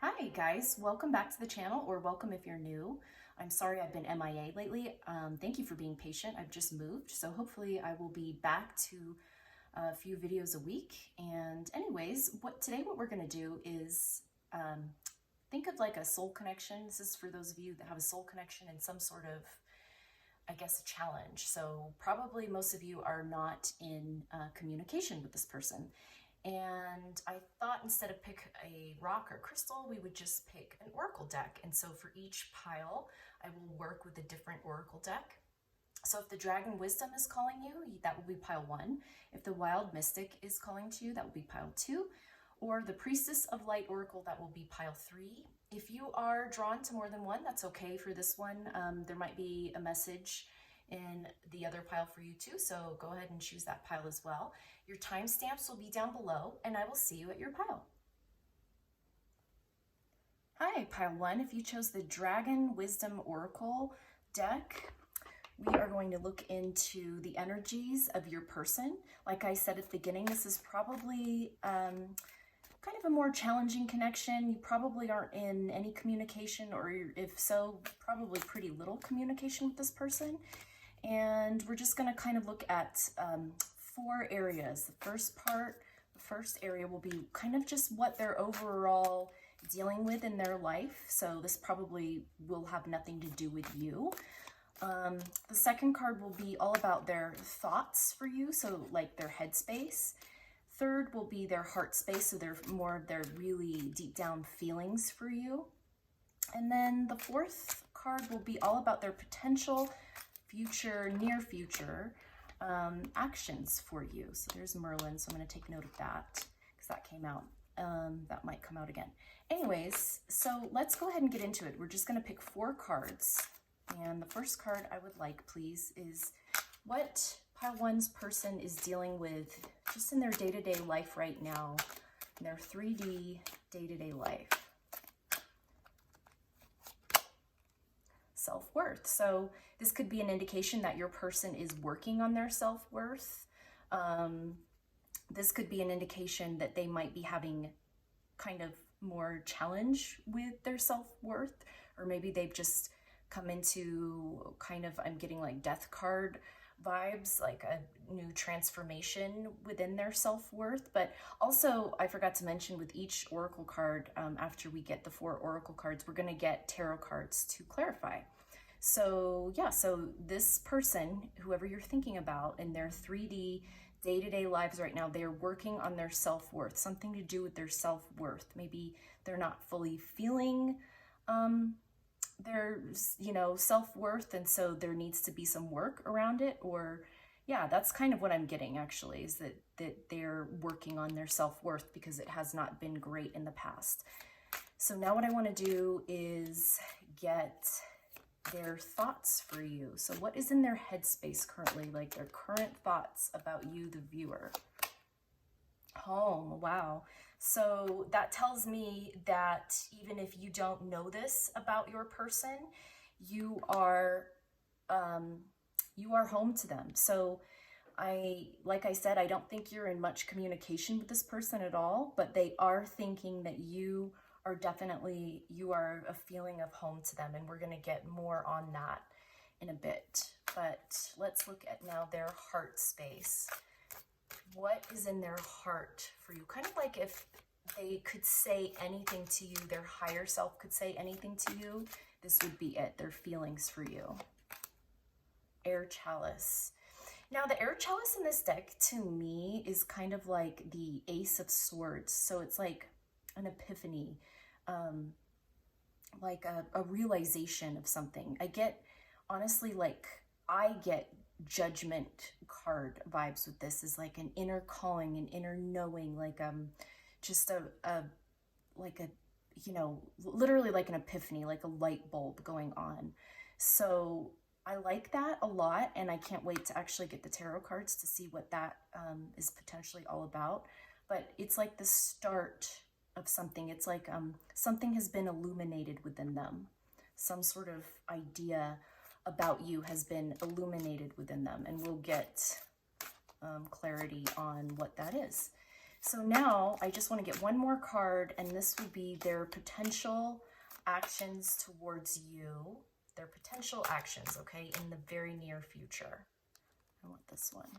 Hi guys, welcome back to the channel, or welcome if you're new. I'm sorry I've been MIA lately. Thank you for being patient. I've just moved, so hopefully I will be back to a few videos a week. And anyways, what we're going to do is think of like a soul connection. This is for those of you that have a soul connection and some sort of, I guess, a challenge. So probably most of you are not in communication with this person. And I thought instead of pick a rock or crystal, we would just pick an oracle deck. And so for each pile, I will work with a different oracle deck. So if the Dragon Wisdom is calling you, that will be pile 1. If the Wild Mystic is calling to you, that will be pile 2. Or the Priestess of Light Oracle, that will be pile 3. If you are drawn to more than one, that's okay for this one. There might be a message in the other pile for you too, so go ahead and choose that pile as well. Your timestamps will be down below, and I will see you at your pile. Hi, pile 1. If you chose the Dragon Wisdom Oracle deck, we are going to look into the energies of your person. Like I said at the beginning, this is probably kind of a more challenging connection. You probably aren't in any communication, or if so, probably pretty little communication with this person. And we're just going to kind of look at 4 areas. The first area will be kind of just what they're overall dealing with in their life. So this probably will have nothing to do with you. The second card will be all about their thoughts for you, so like their headspace. Third will be their heart space, so they're more of their really deep down feelings for you. And then the fourth card will be all about their potential future, near future actions for you. So there's Merlin, so I'm going to take note of that because that came out. That might come out again. Anyways, so let's go ahead and get into it. We're just going to pick 4 cards. And the first card I would like, please, is what pile 1's person is dealing with just in their day-to-day life right now, in their 3D day-to-day life. Self-worth. So this could be an indication that your person is working on their self-worth. This could be an indication that they might be having kind of more challenge with their self-worth, or maybe they've just come into kind of, I'm getting like death card vibes, like a new transformation within their self-worth. But also, I forgot to mention, with each oracle card, after we get the 4 oracle cards, we're going to get tarot cards to clarify. So yeah, so this person, whoever you're thinking about, in their 3D day-to-day lives right now, they're working on their self-worth, something to do with their self-worth. Maybe they're not fully feeling their, self-worth, and so there needs to be some work around it. Or yeah, that's kind of what I'm getting, actually, is that they're working on their self-worth because it has not been great in the past. So now what I want to do is get their thoughts for you. So what is in their headspace currently, like their current thoughts about you, the viewer? Home. Wow. So that tells me that even if you don't know this about your person, you are home to them. So like I said, I don't think you're in much communication with this person at all, but they are thinking that you are a feeling of home to them. And we're going to get more on that in a bit. But let's look at now their heart space. What is in their heart for you? Kind of like if they could say anything to you, their higher self could say anything to you, this would be it, their feelings for you. Air Chalice. Now the Air Chalice in this deck to me is kind of like the Ace of Swords. So it's like an epiphany, like a realization of something. I get Judgment card vibes with this, is like an inner calling, an inner knowing, like just literally like an epiphany, like a light bulb going on. So I like that a lot, and I can't wait to actually get the tarot cards to see what that is potentially all about. But it's like the start of something. It's like something has been illuminated within them. Some sort of idea about you has been illuminated within them, and we'll get clarity on what that is. So now I just want to get one more card, and this would be their potential actions towards you. Their potential actions, okay, in the very near future. I want this one.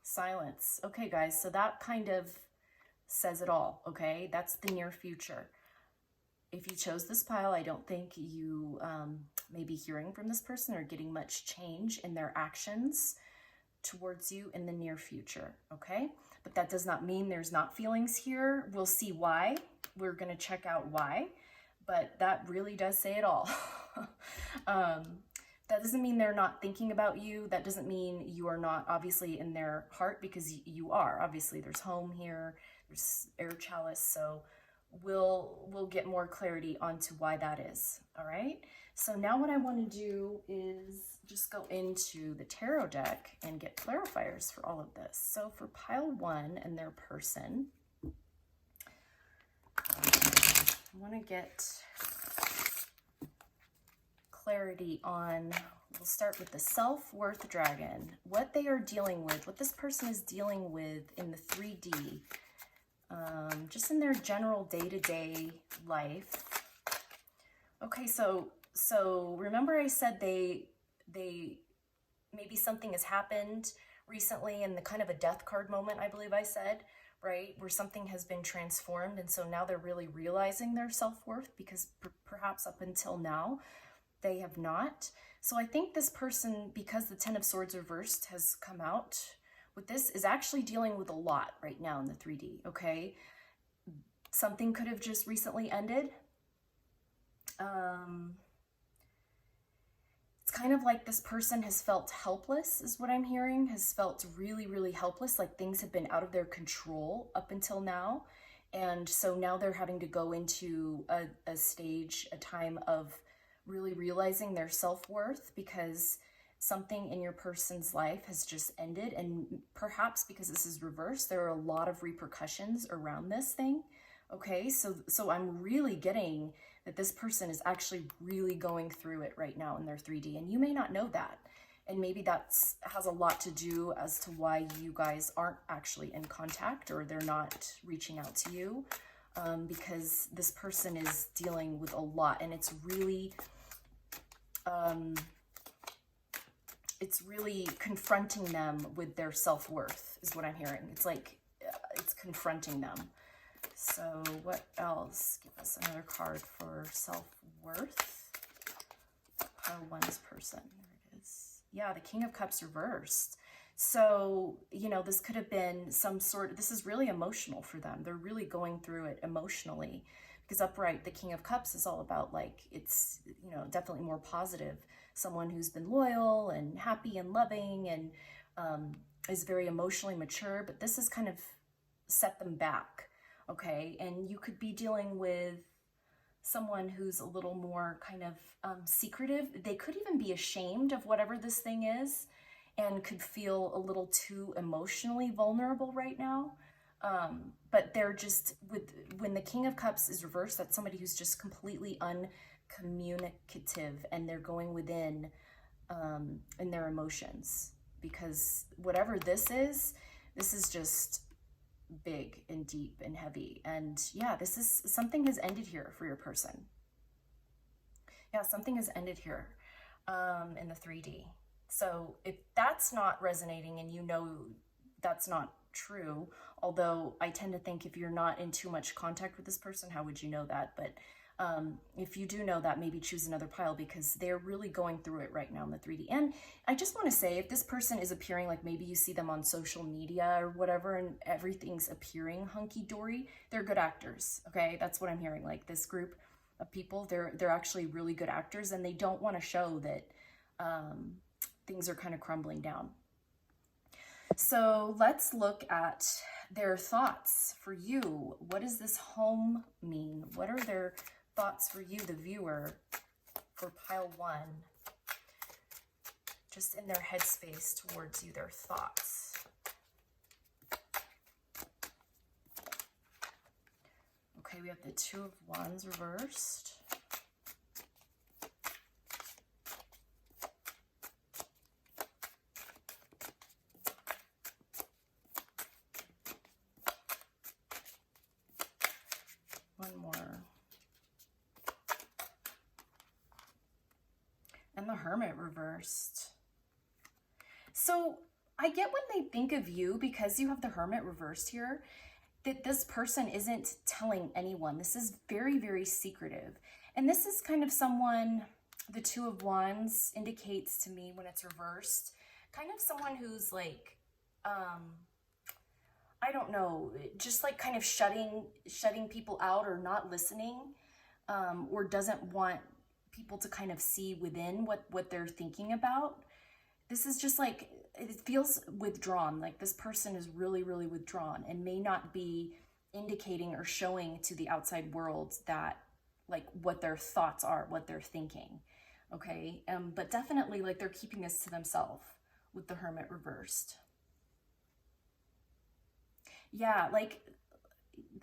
Silence. Okay, guys, so that kind of says it all, okay? That's the near future. If you chose this pile, I don't think you may be hearing from this person or getting much change in their actions towards you in the near future, okay? But that does not mean there's not feelings here. We'll see why. We're going to check out why, but that really does say it all. That doesn't mean they're not thinking about you. That doesn't mean you are not obviously in their heart, because you are. Obviously, there's home here, there's air chalice, so we'll get more clarity onto why that is, all right? So now what I want to do is just go into the tarot deck and get clarifiers for all of this. So for pile 1 and their person, I want to get clarity on, we'll start with the self-worth dragon, what they are dealing with, what this person is dealing with in the 3D, just in their general day-to-day life. Okay, so remember I said they maybe something has happened recently in the kind of a death card moment, I believe I said, right? Where something has been transformed, and so now they're really realizing their self-worth, because perhaps up until now they have not. So I think this person, because the 10 of Swords reversed has come out with this, is actually dealing with a lot right now in the 3D, okay? Something could have just recently ended. It's kind of like this person has felt helpless, is what I'm hearing, has felt really, really helpless, like things have been out of their control up until now. And so now they're having to go into a stage, a time of really realizing their self-worth, because something in your person's life has just ended. And perhaps because this is reversed, there are a lot of repercussions around this thing. Okay, so I'm really getting that this person is actually really going through it right now in their 3D, and you may not know that. And maybe that has a lot to do as to why you guys aren't actually in contact, or they're not reaching out to you, because this person is dealing with a lot, and it's really confronting them with their self-worth is what I'm hearing. It's like it's confronting them. So what else? Give us another card for self-worth. Pile 1's person. There it is. Yeah, the King of Cups reversed. So, you know, this could have been some sort, this is really emotional for them. They're really going through it emotionally, because upright, the King of Cups is all about, like, it's, you know, definitely more positive. Someone who's been loyal and happy and loving and is very emotionally mature, but this has kind of set them back. Okay, and you could be dealing with someone who's a little more kind of secretive. They could even be ashamed of whatever this thing is and could feel a little too emotionally vulnerable right now. But they're just, when the King of Cups is reversed, that's somebody who's just completely uncommunicative, and they're going within in their emotions, because whatever this is just big and deep and heavy. And yeah, this is, something has ended here for your person. Yeah, something has ended here in the 3D. So if that's not resonating, and you know that's not true, although I tend to think if you're not in too much contact with this person, how would you know that? But if you do know that, maybe choose another pile, because they're really going through it right now in the 3D. And I just want to say, if this person is appearing, like maybe you see them on social media or whatever, and everything's appearing hunky-dory, they're good actors, okay? That's what I'm hearing. Like, this group of people, they're actually really good actors, and they don't want to show that things are kind of crumbling down. So let's look at their thoughts for you. What does this home mean? What are their thoughts for you, the viewer, for pile 1? Just in their headspace towards you, their thoughts. Okay, we have the 2 of Wands reversed. Hermit reversed. So I get when they think of you, because you have the Hermit reversed here, that this person isn't telling anyone. This is very, very secretive. And this is kind of someone, the Two of Wands indicates to me when it's reversed, kind of someone who's like, I don't know, just like kind of shutting people out or not listening, or doesn't want people to kind of see within what they're thinking about. This is just like, it feels withdrawn, like this person is really, really withdrawn and may not be indicating or showing to the outside world that, like, what their thoughts are, what they're thinking, okay? But definitely, like, they're keeping this to themselves with the Hermit reversed. Yeah, like,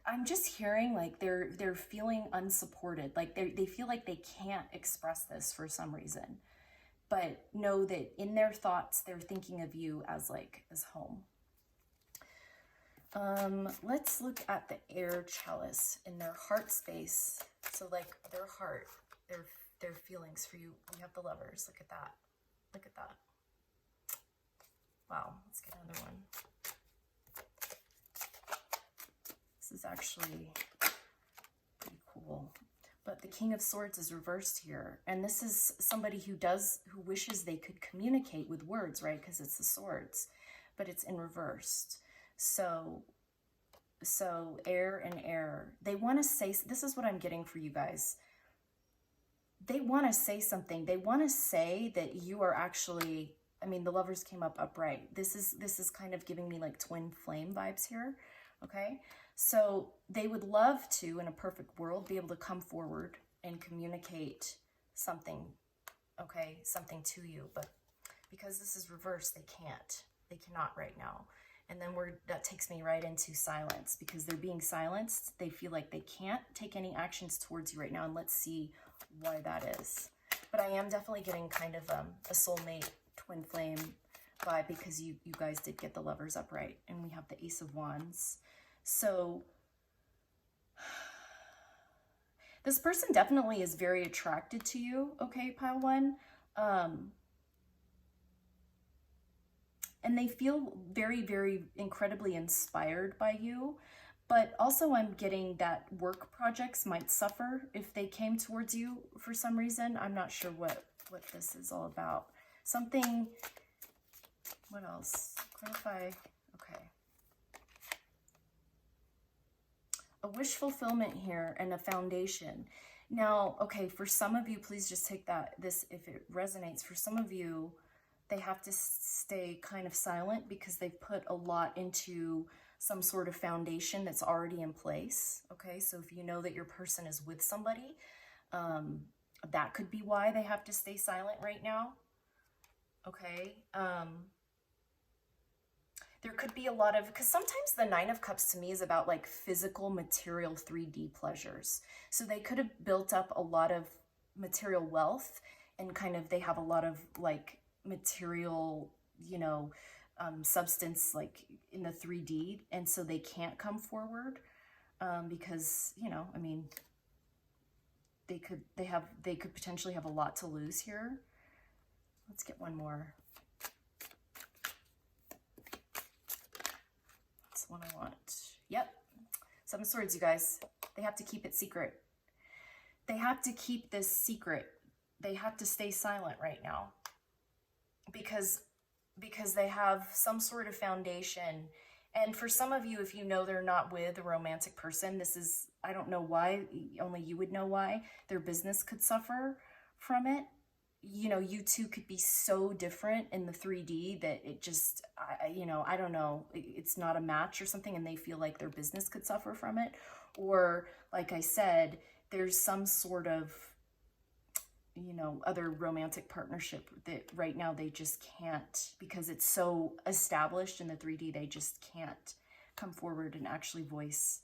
I'm just hearing like they're feeling unsupported, like they feel like they can't express this for some reason, but know that in their thoughts they're thinking of you as like as home. Let's look at the air chalice in their heart space. So like their heart, their feelings for you. We have the Lovers. Look at that. Look at that. Wow. Let's get another one. This is actually pretty cool. But the King of Swords is reversed here. And this is somebody who wishes they could communicate with words, right? Because it's the swords, but it's in reversed. So air and air. They want to say, this is what I'm getting for you guys. They want to say something. They want to say that you are actually, I mean, the Lovers came up upright. This is kind of giving me like twin flame vibes here. Okay. So they would love to, in a perfect world, be able to come forward and communicate something, okay, something to you. But because this is reversed, they can't. They cannot right now. And then that takes me right into silence, because they're being silenced. They feel like they can't take any actions towards you right now. And let's see why that is. But I am definitely getting kind of a soulmate twin flame vibe, because you guys did get the Lovers upright. And we have the Ace of Wands. So this person definitely is very attracted to you, okay, pile one. And they feel very, very incredibly inspired by you. But also I'm getting that work projects might suffer if they came towards you for some reason. I'm not sure what this is all about. Something, what else? Clarify, okay. A wish fulfillment here and a foundation. Now, okay, for some of you, please just take this if it resonates. For some of you, they have to stay kind of silent because they've put a lot into some sort of foundation that's already in place. Okay, so if you know that your person is with somebody, that could be why they have to stay silent right now. Okay. There could be a lot of, because sometimes the Nine of Cups to me is about like physical, material, 3D pleasures. So they could have built up a lot of material wealth and kind of, they have a lot of like material, you know, substance like in the 3D. And so they can't come forward because, you know, I mean, they could potentially have a lot to lose here. Let's get one more. One I want. Yep. Seven of Swords, you guys. They have to keep it secret. They have to keep this secret. They have to stay silent right now. Because they have some sort of foundation. And for some of you, if you know they're not with a romantic person, this is, I don't know why, only you would know why, their business could suffer from it. You know, you two could be so different in the 3D that it just, you know, I don't know, it's not a match or something, and they feel like their business could suffer from it. Or, like I said, there's some sort of, you know, other romantic partnership that right now they just can't, because it's so established in the 3D, they just can't come forward and actually voice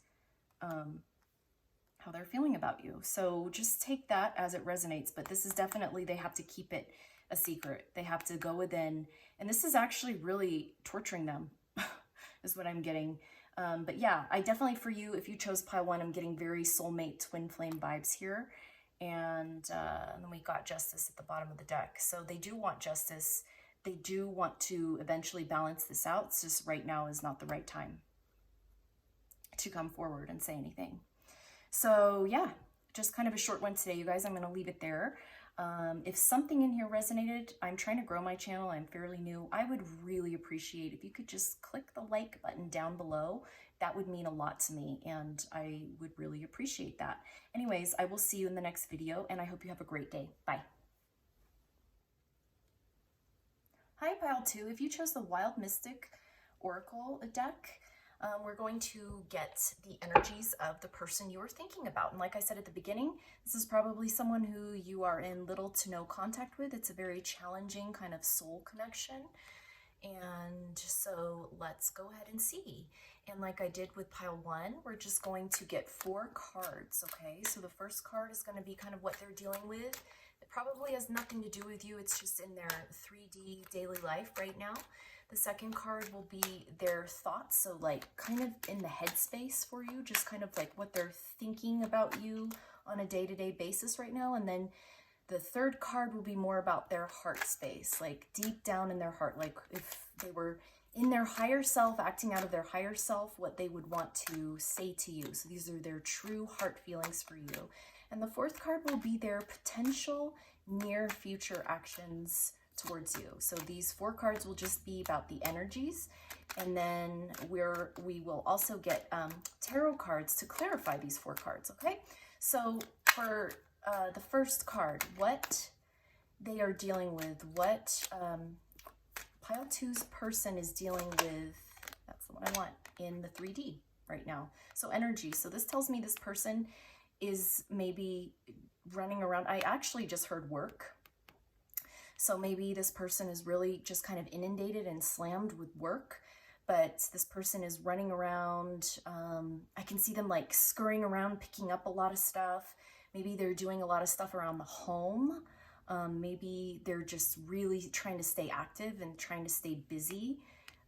how they're feeling about you. So just take that as it resonates, but this is definitely, they have to keep it a secret. They have to go within, and this is actually really torturing them is what I'm getting. But yeah, I definitely, for you, if you chose pile one, I'm getting very soulmate twin flame vibes here. and then we got Justice at the bottom of the deck. So they do want justice. They do want to eventually balance this out. It's just right now is not the right time to come forward and say anything. So yeah, just kind of a short one today, you guys. I'm going to leave it there. If something in here resonated, I'm trying to grow my channel. I'm fairly new. I would really appreciate if you could just click the like button down below. That would mean a lot to me, and I would really appreciate that. Anyways, I will see you in the next video, and I hope you have a great day. Bye. Hi, Pile 2. If you chose the Wild Mystic Oracle deck, we're going to get the energies of the person you were thinking about. And like I said at the beginning, this is probably someone who you are in little to no contact with. It's a very challenging kind of soul connection. And so let's go ahead and see. And like I did with pile 1, we're just going to get 4 cards, okay? So the first card is going to be kind of what they're dealing with. It probably has nothing to do with you. It's just in their 3D daily life right now. The second card will be their thoughts, so like kind of in the headspace for you, just kind of like what they're thinking about you on a day-to-day basis right now. And then the third card will be more about their heart space, like deep down in their heart, like if they were in their higher self, acting out of their higher self, what they would want to say to you. So these are their true heart feelings for you. And the fourth card will be their potential near future actions towards you. So these 4 cards will just be about the energies, and then we will also get tarot cards to clarify these 4 cards. Okay, so for the first card, what they are dealing with, what pile 2's person is dealing with, that's the one I want, in the 3D right now. So energy. So this tells me this person is maybe running around. I actually just heard work. So maybe this person is really just kind of inundated and slammed with work, but this person is running around. I can see them like scurrying around, picking up a lot of stuff. Maybe they're doing a lot of stuff around the home. Maybe they're just really trying to stay active and trying to stay busy.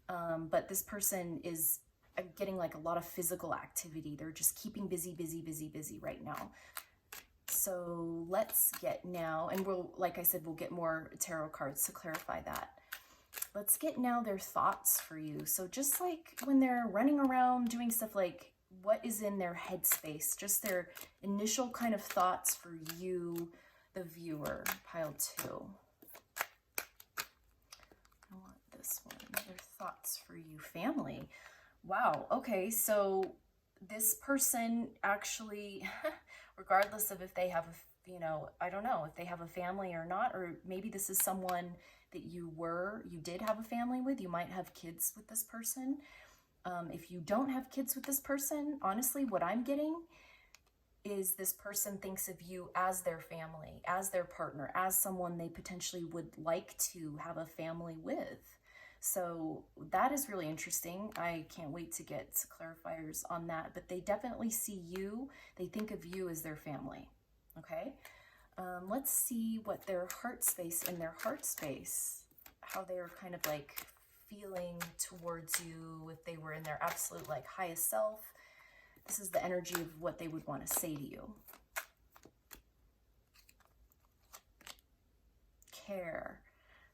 But this person is getting like a lot of physical activity. They're just keeping busy, busy, busy, busy right now. So let's get now, and we'll, like I said, we'll get more tarot cards to clarify that. Let's get now their thoughts for you. So just like when they're running around doing stuff, like what is in their headspace, just their initial kind of thoughts for you, the viewer, pile 2. I want this one, their thoughts for you, family. Wow, okay, so this person actually, regardless of if they have, you know, I don't know if they have a family or not, or maybe this is someone that you did have a family with, you might have kids with this person. If you don't have kids with this person, honestly, what I'm getting is this person thinks of you as their family, as their partner, as someone they potentially would like to have a family with. So that is really interesting. I can't wait to get clarifiers on that, but they definitely see you. They think of you as their family, okay? Let's see what their heart space, how they're kind of like feeling towards you, if they were in their absolute like highest self. This is the energy of what they would want to say to you. Care.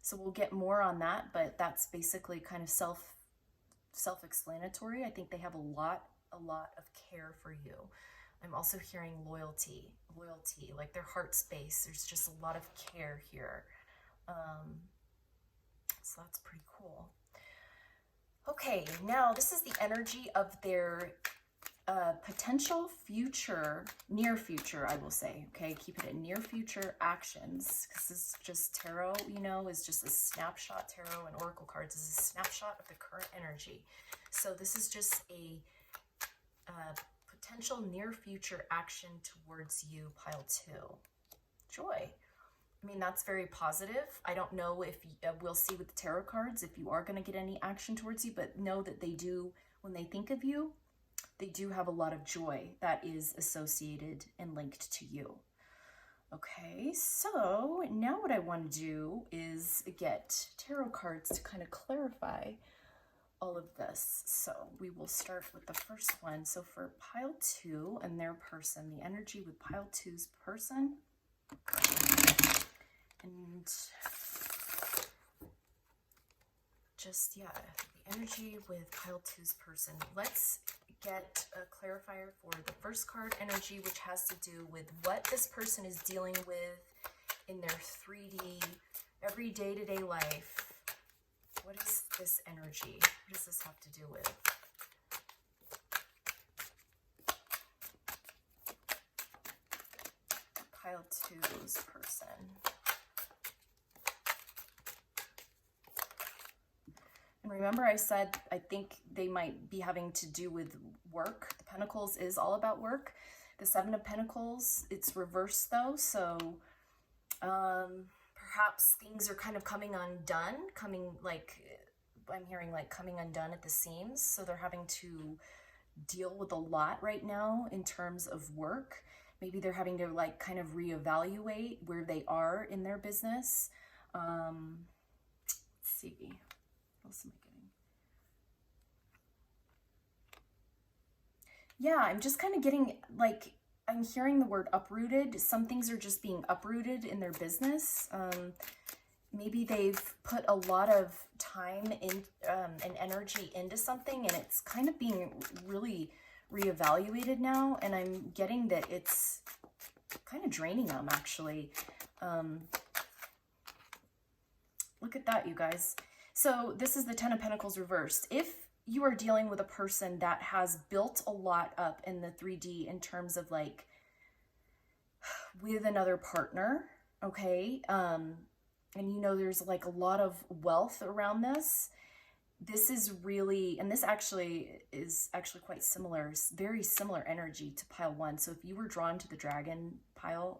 So we'll get more on that, but that's basically kind of self-explanatory. I think they have a lot of care for you. I'm also hearing loyalty, like their heart space. There's just a lot of care here. So that's pretty cool. Okay, now this is the energy of their potential future, near future, I will say, okay? Keep it in near future actions, because this is just tarot, you know, is just a snapshot. Tarot and oracle cards is a snapshot of the current energy. So this is just a potential near future action towards you, pile 2. Joy. I mean, that's very positive. I don't know if we'll see with the tarot cards if you are going to get any action towards you, but know that they do, when they think of you, they do have a lot of joy that is associated and linked to you. Okay, so now what I want to do is get tarot cards to kind of clarify all of this. So we will start with the first one. So for pile 2 and their person, the energy with pile 2's person, And just, yeah, the energy with pile two's person. Let's get a clarifier for the first card energy, which has to do with what this person is dealing with in their 3D, every day-to-day life. What is this energy? What does this have to do with? Pile two's person. And remember I said I think they might be having to do with work. The Pentacles is all about work. The Seven of Pentacles, it's reversed though, so perhaps things are kind of coming undone, I'm hearing like coming undone at the seams, so they're having to deal with a lot right now in terms of work. Maybe they're having to like kind of reevaluate where they are in their business. Let's see. What else am I getting? Yeah, I'm just kind of getting like, I'm hearing the word uprooted. Some things are just being uprooted in their business. Maybe they've put a lot of time in, and energy into something, and it's kind of being really reevaluated now. And I'm getting that it's kind of draining them, actually. Look at that, you guys. So this is the Ten of Pentacles reversed. If you are dealing with a person that has built a lot up in the 3D in terms of like with another partner, okay, and you know there's like a lot of wealth around this, this is really, and this actually is quite similar, very similar energy to pile one. So if you were drawn to the dragon pile,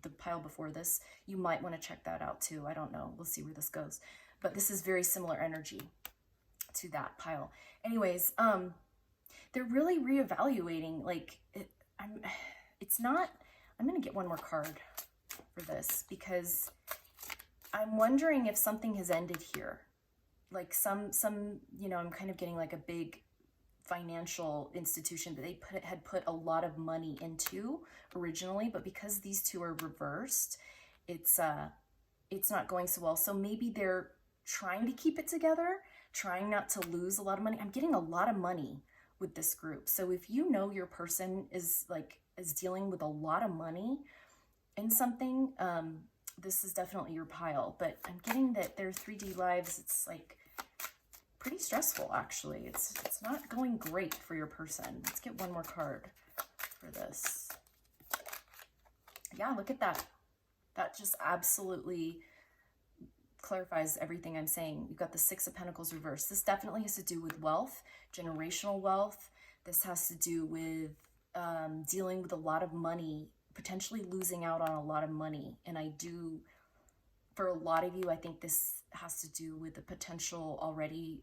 the pile before this, you might want to check that out too. I don't know, we'll see where this goes, but this is very similar energy to that pile. Anyways, they're really reevaluating, like it's not, I'm gonna get one more card for this because I'm wondering if something has ended here, like some you know, I'm kind of getting like a big financial institution that they had put a lot of money into originally, but because these two are reversed, it's not going so well. So maybe they're trying to keep it together, trying not to lose a lot of money. I'm getting a lot of money with this group. So if you know your person is dealing with a lot of money in something, this is definitely your pile. But I'm getting that their 3D lives, it's like pretty stressful, actually. It's not going great for your person. Let's get one more card for this. Yeah, look at that. That just absolutely clarifies everything I'm saying. You've got the Six of Pentacles reversed. This definitely has to do with wealth, generational wealth. This has to do with dealing with a lot of money, potentially losing out on a lot of money. And I do, for a lot of you, I think this has to do with a potential already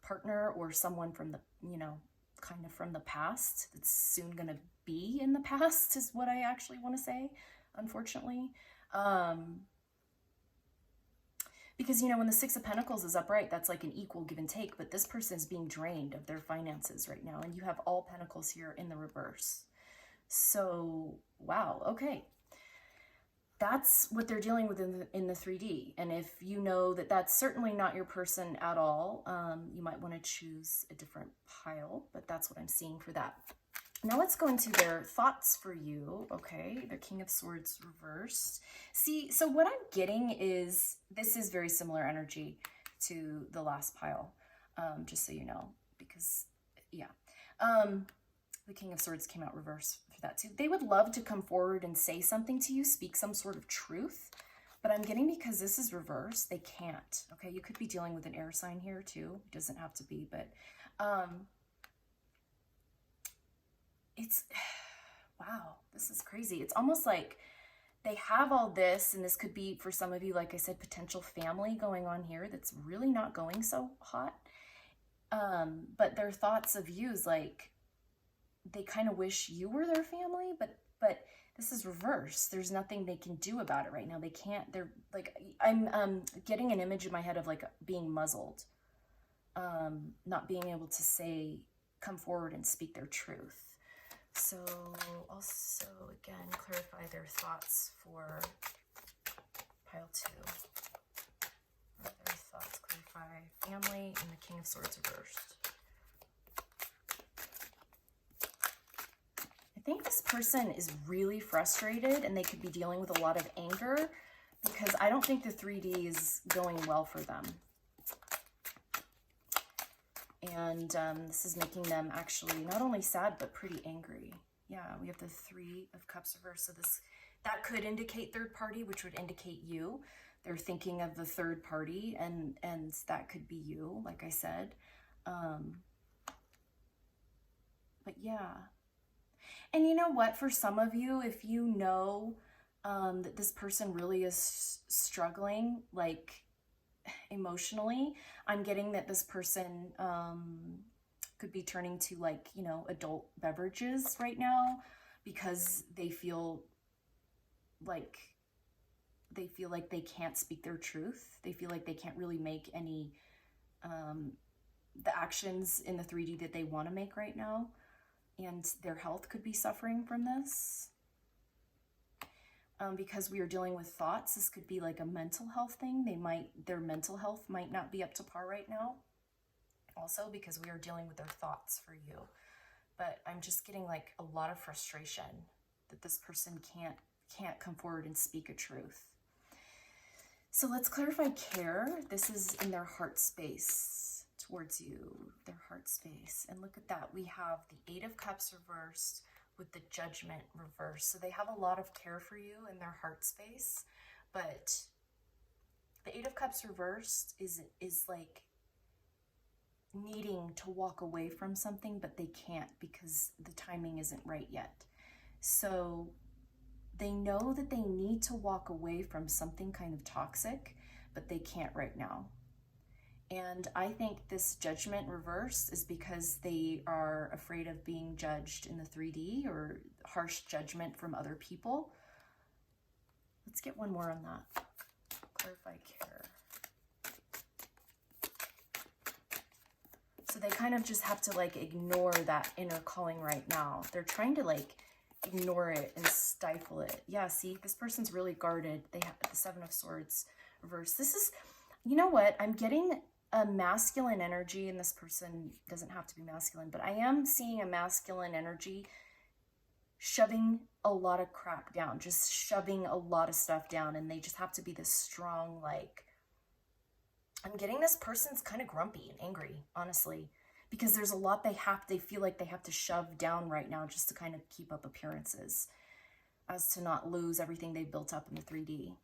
partner or someone from the, you know, kind of from the past that's soon going to be in the past is what I actually want to say, unfortunately. Because, you know, when the Six of Pentacles is upright, that's like an equal give and take, but this person is being drained of their finances right now, and you have all Pentacles here in the reverse. So, wow, okay. That's what they're dealing with in the 3D. And if you know that that's certainly not your person at all, you might want to choose a different pile, but that's what I'm seeing for that. Now let's go into their thoughts for you, okay? The King of Swords reversed. See, so what I'm getting is, this is very similar energy to the last pile, just so you know, because, yeah. The King of Swords came out reversed for that too. They would love to come forward and say something to you, speak some sort of truth, but I'm getting, because this is reversed, they can't, okay? You could be dealing with an air sign here too. It doesn't have to be, but it's, wow, this is crazy. It's almost like they have all this, and this could be, for some of you, like I said, potential family going on here that's really not going so hot. But their thoughts of you is like, they kind of wish you were their family, but this is reversed. There's nothing they can do about it right now. They can't, they're like, I'm getting an image in my head of like being muzzled, not being able to say, come forward and speak their truth. So also, again, clarify their thoughts for pile 2. Their thoughts, clarify family and the King of Swords reversed. I think this person is really frustrated and they could be dealing with a lot of anger because I don't think the 3D is going well for them. And this is making them actually not only sad, but pretty angry. Yeah, we have the 3 of Cups reversed. So that could indicate third party, which would indicate you. They're thinking of the third party, and that could be you, like I said. But yeah. And you know what? For some of you, if you know that this person really is struggling, like emotionally, I'm getting that this person could be turning to, like, you know, adult beverages right now because they feel like they can't speak their truth. They feel like they can't really make any the actions in the 3D that they want to make right now, and their health could be suffering from this. Because we are dealing with thoughts, this could be like a mental health thing. Their mental health might not be up to par right now. Also, because we are dealing with their thoughts for you. But I'm just getting like a lot of frustration that this person can't come forward and speak a truth. So let's clarify care. This is in their heart space towards you, their heart space. And look at that. We have the 8 of Cups reversed with the Judgment reversed. So they have a lot of care for you in their heart space. But the 8 of Cups reversed is like needing to walk away from something, but they can't because the timing isn't right yet. So they know that they need to walk away from something kind of toxic, but they can't right now. And I think this Judgment reverse is because they are afraid of being judged in the 3D or harsh judgment from other people. Let's get one more on that. Clarify care. So they kind of just have to like ignore that inner calling right now. They're trying to like ignore it and stifle it. Yeah, see, this person's really guarded. They have the 7 of Swords reversed. This is, you know what? I'm getting a masculine energy, and this person doesn't have to be masculine, but I am seeing a masculine energy shoving a lot of crap down, just shoving a lot of stuff down, and they just have to be this strong, like, I'm getting this person's kind of grumpy and angry, honestly, because there's a lot they feel like they have to shove down right now just to kind of keep up appearances, as to not lose everything they've built up in the 3D.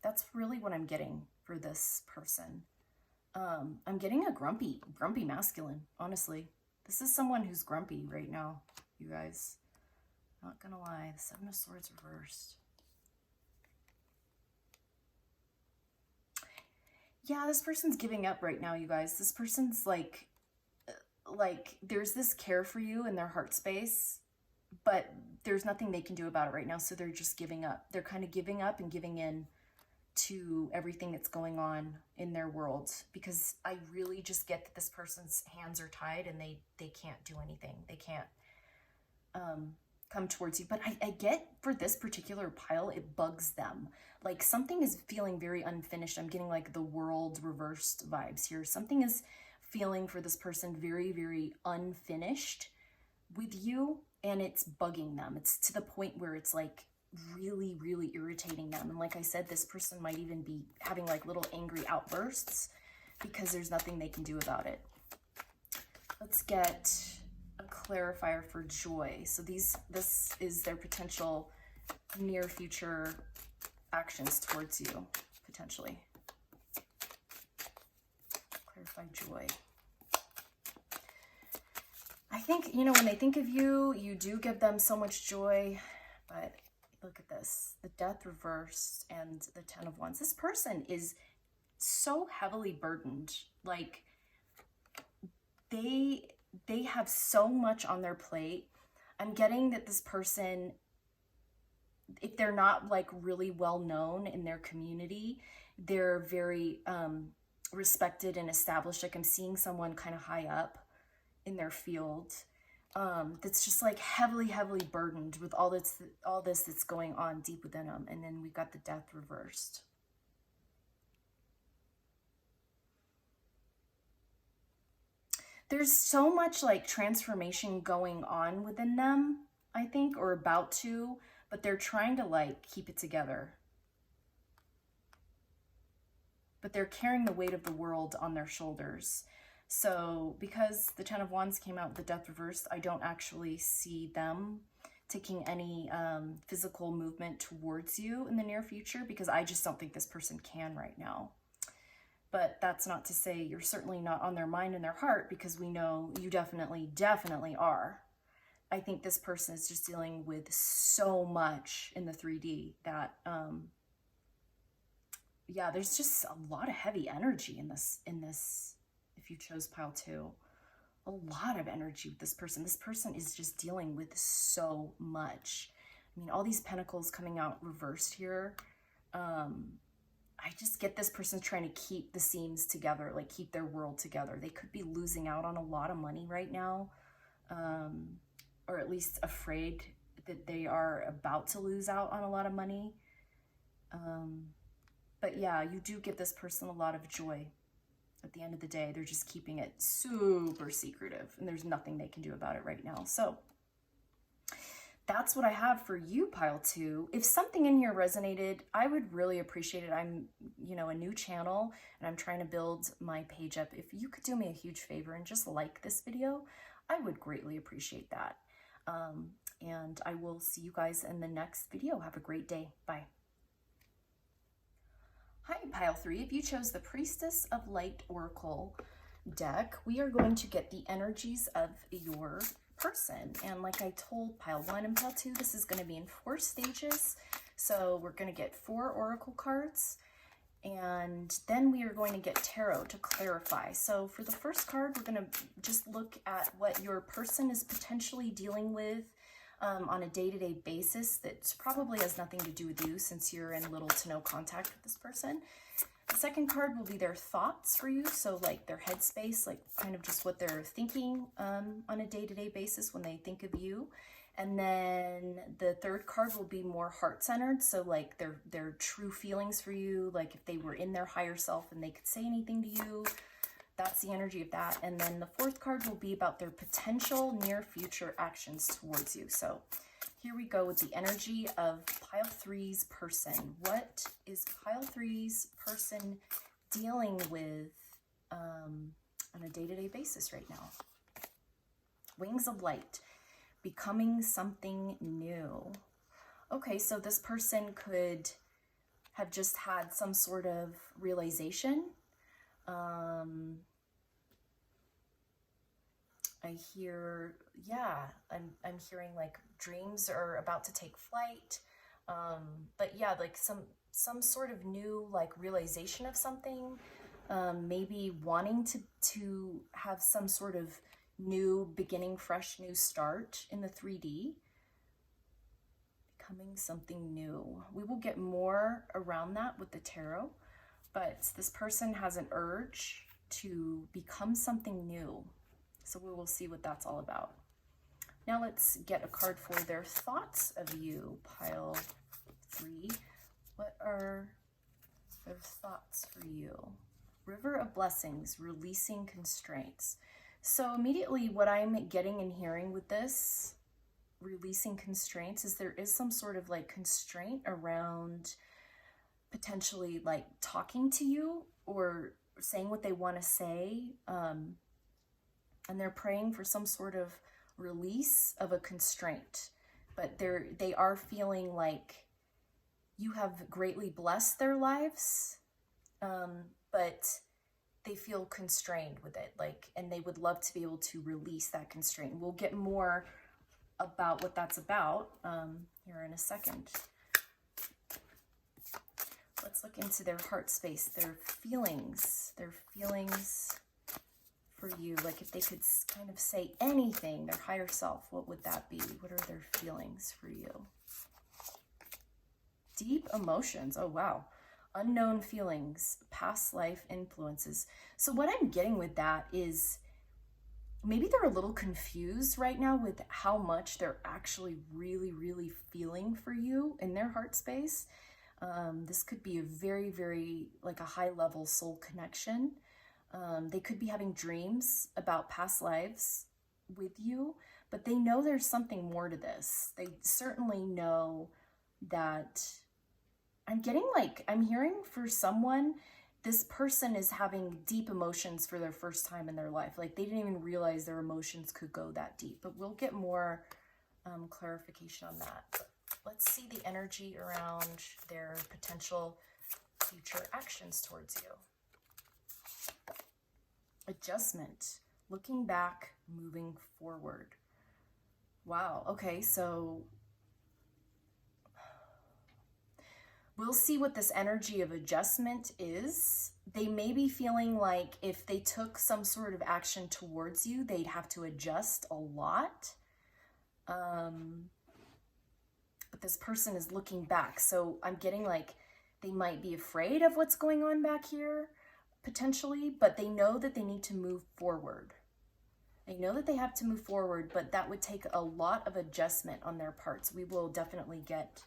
That's really what I'm getting for this person. I'm getting a grumpy masculine, honestly. This is someone who's grumpy right now, you guys. Not gonna lie, the 7 of Swords reversed. Yeah, this person's giving up right now, you guys. This person's like there's this care for you in their heart space, but there's nothing they can do about it right now, so they're just giving up. They're kind of giving up and giving in to everything that's going on in their world, because I really just get that this person's hands are tied and they can't do anything. They can't come towards you. But I get for this particular pile, it bugs them. Like something is feeling very unfinished. I'm getting like the World reversed vibes here. Something is feeling for this person very, very unfinished with you, and it's bugging them. It's to the point where it's like really, really irritating them. And like I said, this person might even be having like little angry outbursts because there's nothing they can do about it. Let's get a clarifier for joy. So this is their potential near future actions towards you, potentially. Clarify joy. I think, you know, when they think of you, you do give them so much joy, but look at this, the Death reversed and the 10 of Wands. This person is so heavily burdened. Like they have so much on their plate. I'm getting that this person, if they're not like really well known in their community, they're very respected and established. Like I'm seeing someone kind of high up in their field. that's just like heavily burdened with all this that's going on deep within them. And then we've got the Death reversed. There's so much like transformation going on within them, I think, or about to, but they're trying to like keep it together. But they're carrying the weight of the world on their shoulders. So because the Ten of Wands came out with the Death reversed, I don't actually see them taking any physical movement towards you in the near future, because I just don't think this person can right now. But that's not to say you're certainly not on their mind and their heart, because we know you definitely are. I think this person is just dealing with so much in the 3D that, yeah, there's just a lot of heavy energy in this, if you chose pile 2. A lot of energy with this person. This person is just dealing with so much. I mean, all these pentacles coming out reversed here. I just get this person trying to keep the seams together, like keep their world together. They could be losing out on a lot of money right now, or at least afraid that they are about to lose out on a lot of money. But yeah, you do give this person a lot of joy. At the end of the day, they're just keeping it super secretive, and there's nothing they can do about it right now. So that's what I have for you, pile 2. If something in here resonated, I would really appreciate it. I'm, a new channel, and I'm trying to build my page up. If you could do me a huge favor and just like this video, I would greatly appreciate that. And I will see you guys in the next video. Have a great day. Bye. Hi, pile 3. If you chose the Priestess of Light Oracle deck, we are going to get the energies of your person. And like I told pile 1 and pile 2, this is going to be in 4 stages. So we're going to get 4 oracle cards, and then we are going to get tarot to clarify. So for the first card, we're going to just look at what your person is potentially dealing with on a day-to-day basis that probably has nothing to do with you, since you're in little to no contact with this person. The second card will be their thoughts for you, so like their headspace, like kind of just what they're thinking on a day-to-day basis when they think of you. And then the third card will be more heart-centered, so like their true feelings for you, like if they were in their higher self and they could say anything to you. That's the energy of that. And then the fourth card will be about their potential near future actions towards you. So here we go with the energy of pile 3's person. What is pile 3's person dealing with on a day-to-day basis right now? Wings of Light, becoming something new. Okay, so this person could have just had some sort of realization. I hear, yeah, I'm hearing like dreams are about to take flight. But yeah, like some sort of new like realization of something, maybe wanting to have some sort of new beginning, fresh new start in the 3D. Becoming something new. We will get more around that with the tarot, but this person has an urge to become something new. So we will see what that's all about. Now let's get a card for their thoughts of you, pile 3. What are their thoughts for you? River of Blessings, releasing constraints. So immediately what I'm getting and hearing with this releasing constraints is there is some sort of like constraint around potentially like talking to you or saying what they want to say. And they're praying for some sort of release of a constraint, but they are feeling like you have greatly blessed their lives, but they feel constrained with it, like, and they would love to be able to release that constraint. We'll get more about what that's about here in a second. Let's look into their heart space, their feelings for you. Like if they could kind of say anything, their higher self, what would that be? What are their feelings for you? Deep emotions. Oh, wow. Unknown feelings, past life influences. So what I'm getting with that is maybe they're a little confused right now with how much they're actually really, really feeling for you in their heart space. This could be a very, very like a high level soul connection. They could be having dreams about past lives with you, but they know there's something more to this. They certainly know that I'm hearing for someone, this person is having deep emotions for their first time in their life. Like they didn't even realize their emotions could go that deep, but we'll get more clarification on that. Let's see the energy around their potential future actions towards you. Adjustment, looking back, moving forward. Wow, okay, so we'll see what this energy of adjustment is. They may be feeling like if they took some sort of action towards you, they'd have to adjust a lot. But this person is looking back. So I'm getting like they might be afraid of what's going on back here, potentially, but they know that they need to move forward. They know that they have to move forward, but that would take a lot of adjustment on their parts. We will definitely get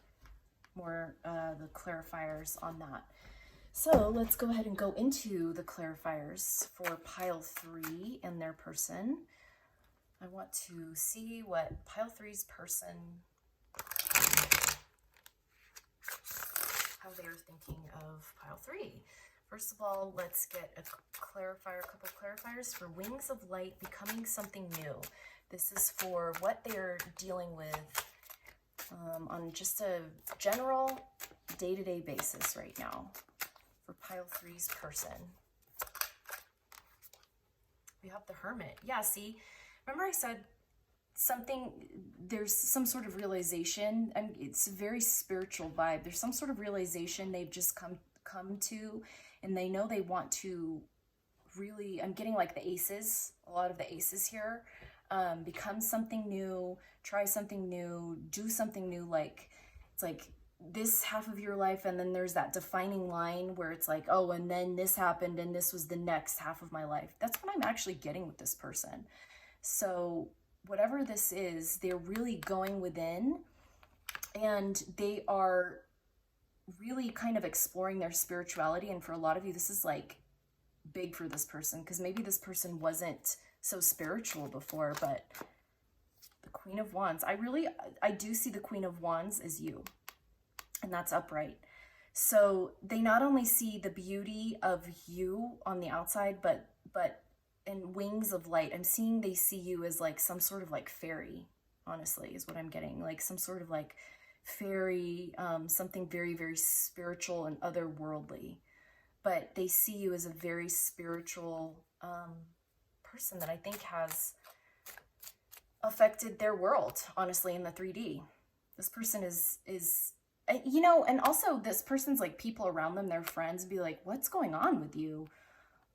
more the clarifiers on that. So let's go ahead and go into the clarifiers for pile 3 and their person. I want to see what pile 3's person, how they are thinking of pile 3. First of all, let's get a couple clarifiers for wings of light, becoming something new. This is for what they're dealing with on just a general day-to-day basis right now for pile 3's person. We have the Hermit. Yeah, see, remember I said there's some sort of realization, and it's a very spiritual vibe. There's some sort of realization they've just come to, and they know they want to really, I'm getting like the aces, a lot of the aces here, become something new, try something new, do something new. Like it's like this half of your life, and then there's that defining line where it's like, oh, and then this happened and this was the next half of my life. That's what I'm actually getting with this person. So whatever this is, they're really going within, and they are really kind of exploring their spirituality. And for a lot of you, this is like big for this person, because maybe this person wasn't so spiritual before. But the Queen of Wands, I do see the Queen of Wands as you, and that's upright. So they not only see the beauty of you on the outside, but in wings of light, I'm seeing they see you as like some sort of like fairy, honestly, is what I'm getting. Like some sort of like fairy, something very, very spiritual and otherworldly. But they see you as a very spiritual person that I think has affected their world, honestly, in the 3D. This person is you know, and also this person's like people around them, their friends, be like, what's going on with you?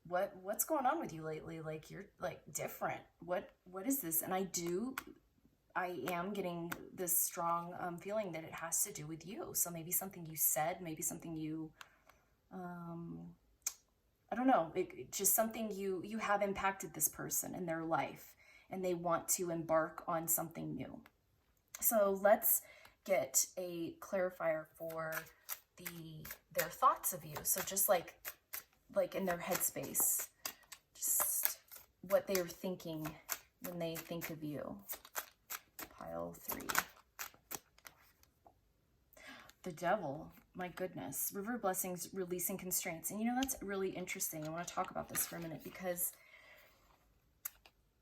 What's going on with you lately? Like you're like different. What is this? And I am getting this strong feeling that it has to do with you. So maybe something you said, maybe something you I don't know, just something you have impacted this person in their life, and they want to embark on something new. So let's get a clarifier for their thoughts of you. So just like in their headspace, just what they are thinking when they think of you. Pile 3. The Devil, my goodness. River of Blessings, releasing constraints. And you know, that's really interesting. I want to talk about this for a minute, because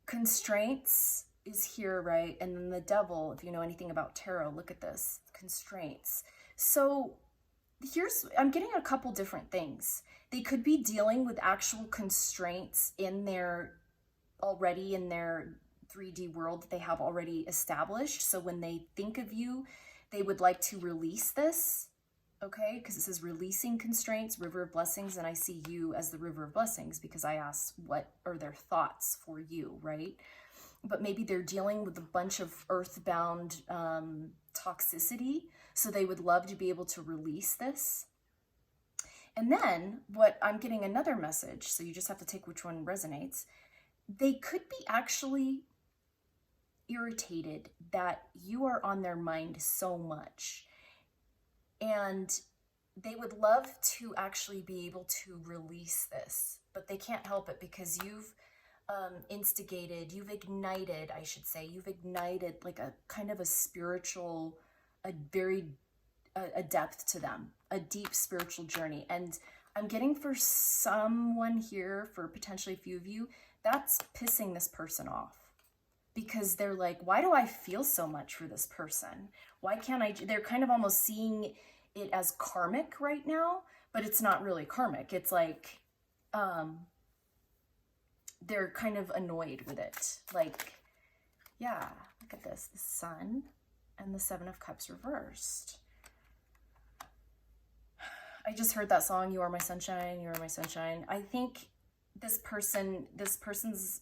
constraints is here, right? And then the Devil, if you know anything about tarot, look at this, constraints. So I'm getting a couple different things. They could be dealing with actual constraints in their 3D world that they have already established. So when they think of you, they would like to release this, okay? Because it says releasing constraints, River of Blessings, and I see you as the River of Blessings because I asked what are their thoughts for you, right? But maybe they're dealing with a bunch of earthbound toxicity, so they would love to be able to release this. And then what I'm getting another message, so you just have to take which one resonates. they could be actually irritated that you are on their mind so much. And they would love to actually be able to release this, but they can't help it because you've you've ignited, I should say, you've ignited like a kind of a spiritual, a depth to them, a deep spiritual journey. And I'm getting for someone here, for potentially a few of you, that's pissing this person off. Because they're like, why do I feel so much for this person? Why can't I? They're kind of almost seeing it as karmic right now, but it's not really karmic. It's like, they're kind of annoyed with it. Like, yeah, look at this, the Sun and the Seven of Cups reversed. I just heard that song, You Are My Sunshine, You Are My Sunshine. I think this person's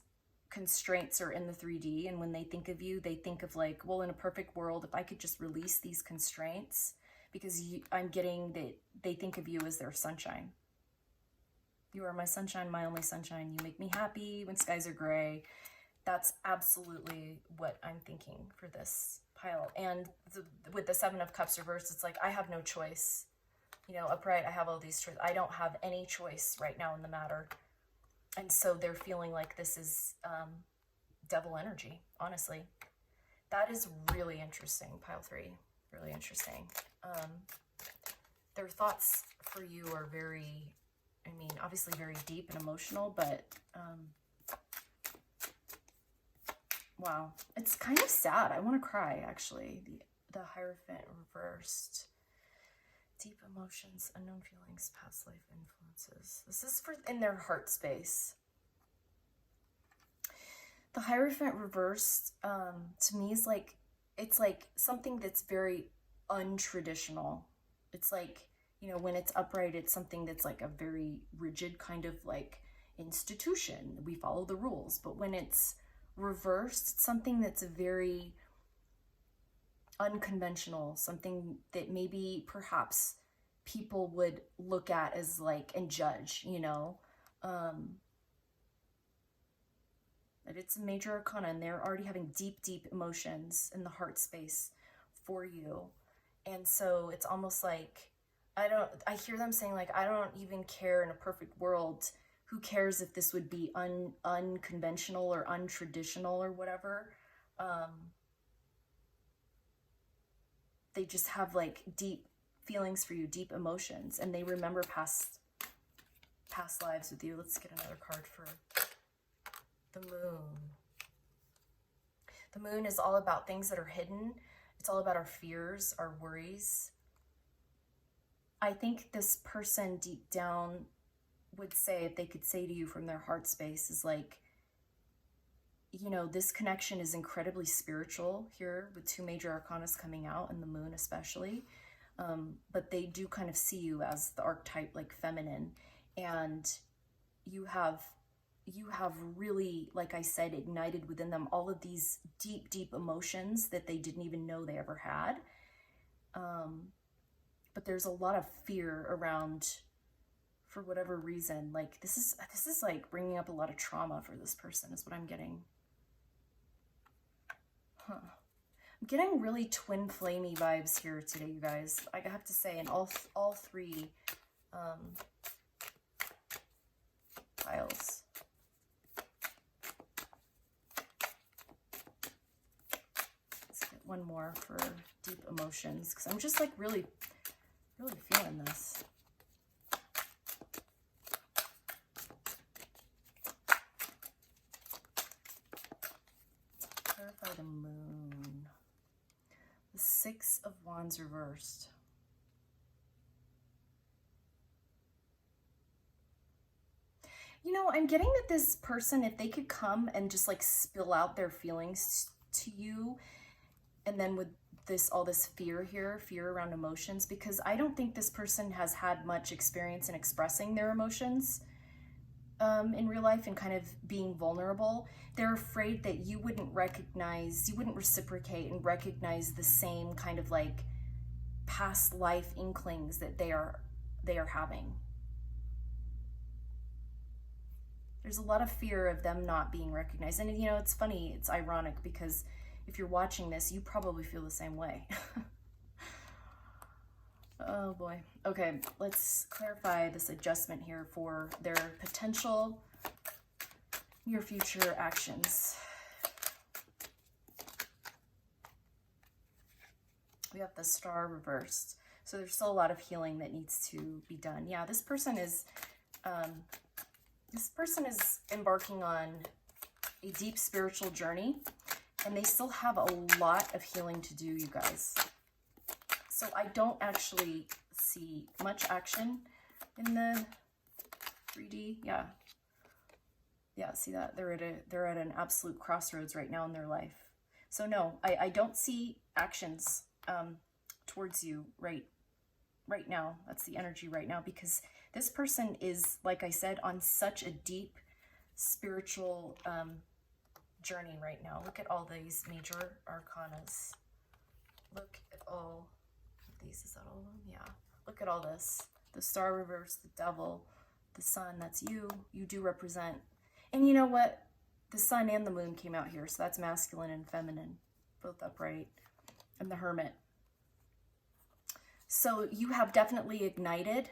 constraints are in the 3D, and when they think of you, they think of like, well, in a perfect world, if I could just release these constraints, because I'm getting that they think of you as their sunshine. You are my sunshine, my only sunshine. You make me happy when skies are gray. That's absolutely what I'm thinking for this pile. And with the Seven of Cups reversed, it's like, I have no choice. You know, upright, I have all these choices. I don't have any choice right now in the matter. And so they're feeling like this is devil energy, honestly. That is really interesting, pile 3. Really interesting. Their thoughts for you are very, I mean, obviously very deep and emotional, but wow. It's kind of sad. I want to cry, actually. The Hierophant reversed. Deep emotions, unknown feelings, past life influences. This is for in their heart space. The Hierophant reversed, to me, is like, it's like something that's very untraditional. It's like, you know, when it's upright, it's something that's like a very rigid kind of like institution. We follow the rules. But when it's reversed, it's something that's very unconventional, something that maybe perhaps people would look at as like, and judge, you know, that it's a major arcana, and they're already having deep emotions in the heart space for you. And so it's almost like, I hear them saying like, I don't even care in a perfect world. Who cares if this would be unconventional or untraditional or whatever? They just have like deep feelings for you, deep emotions, and they remember past lives with you. Let's get another card for the Moon. The Moon is all about things that are hidden. It's all about our fears, our worries. I think this person deep down would say, if they could say to you from their heart space, is like, you know, this connection is incredibly spiritual here with 2 major arcanas coming out, and the Moon especially. But they do kind of see you as the archetype, like feminine. And you have really, like I said, ignited within them all of these deep emotions that they didn't even know they ever had. But there's a lot of fear around, for whatever reason. Like this is like bringing up a lot of trauma for this person, is what I'm getting. I'm getting really twin flamey vibes here today, you guys. I have to say, in all 3 piles. Let's get one more for deep emotions, because I'm just like really feeling this. Clarify the Moon. The 6 of Wands reversed. You know, I'm getting that this person, if they could come and just like spill out their feelings to you, and then with all this fear here, fear around emotions, because I don't think this person has had much experience in expressing their emotions in real life and kind of being vulnerable. They're afraid that you wouldn't reciprocate and recognize the same kind of like past life inklings that they are having. There's a lot of fear of them not being recognized. And you know, it's funny, it's ironic, because if you're watching this, you probably feel the same way. Oh boy. Okay, let's clarify this adjustment here for their potential near future actions. We have the Star reversed. So there's still a lot of healing that needs to be done. Yeah, this person is embarking on a deep spiritual journey, and they still have a lot of healing to do, you guys. So I don't actually see much action in the 3D. Yeah, see that? They're at an absolute crossroads right now in their life. So no, I don't see actions towards you right now. That's the energy right now, because this person is, like I said, on such a deep spiritual journey right now. Look at all these major arcanas. Look at all of these. Is that all of them? Yeah. Look at all this. The Star reverse, the Devil, the Sun. That's you. You do represent. And you know what? The Sun and the Moon came out here. So that's masculine and feminine, both upright. And the Hermit. So you have definitely ignited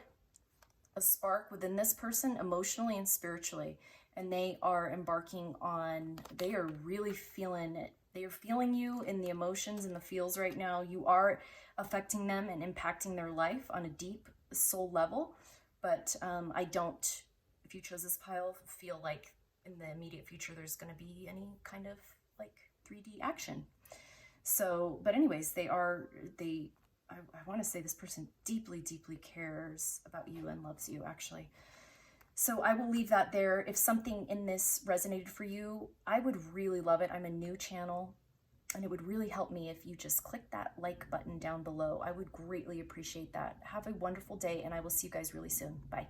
a spark within this person emotionally and spiritually. And they are embarking on, they are really feeling it. They are feeling you in the emotions and the feels right now. You are affecting them and impacting their life on a deep soul level. But I don't, if you chose this pile, feel like in the immediate future there's going to be any kind of like 3D action. So, but anyways, I want to say this person deeply, deeply cares about you and loves you, actually. So I will leave that there. If something in this resonated for you, I would really love it. I'm a new channel, and it would really help me if you just click that like button down below. I would greatly appreciate that. Have a wonderful day, and I will see you guys really soon. Bye.